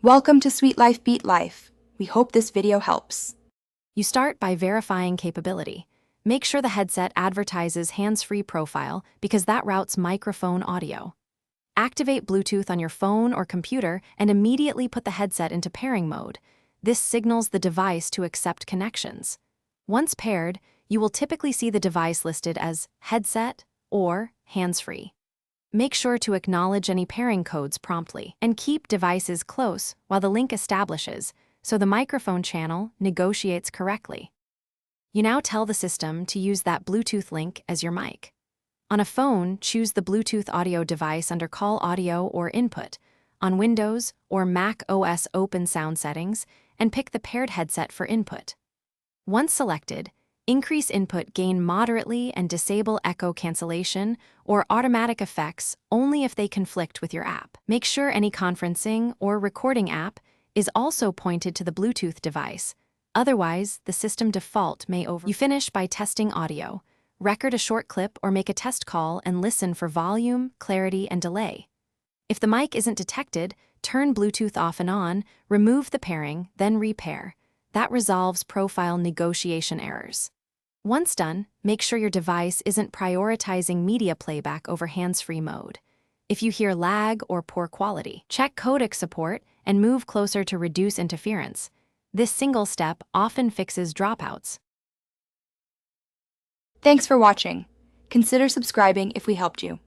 Welcome to Sweet Life Beat Life. We hope this video helps. You start by verifying capability. Make sure the headset advertises hands-free profile because that routes microphone audio. Activate Bluetooth on your phone or computer and immediately put the headset into pairing mode. This signals the device to accept connections. Once paired, you will typically see the device listed as headset or hands-free. Make sure to acknowledge any pairing codes promptly and keep devices close while the link establishes so the microphone channel negotiates correctly. You now tell the system to use that Bluetooth link as your mic. On a phone, choose the Bluetooth audio device under Call Audio or Input, on Windows or Mac OS open sound settings, and pick the paired headset for input. Once selected, increase input gain moderately and disable echo cancellation or automatic effects only if they conflict with your app. Make sure any conferencing or recording app is also pointed to the Bluetooth device. Otherwise, the system default may override. You finish by testing audio. Record a short clip or make a test call and listen for volume, clarity, and delay. If the mic isn't detected, turn Bluetooth off and on, remove the pairing, then repair. That resolves profile negotiation errors. Once done, make sure your device isn't prioritizing media playback over hands-free mode. If you hear lag or poor quality, check codec support and move closer to reduce interference. This single step often fixes dropouts. Thanks for watching. Consider subscribing if we helped you.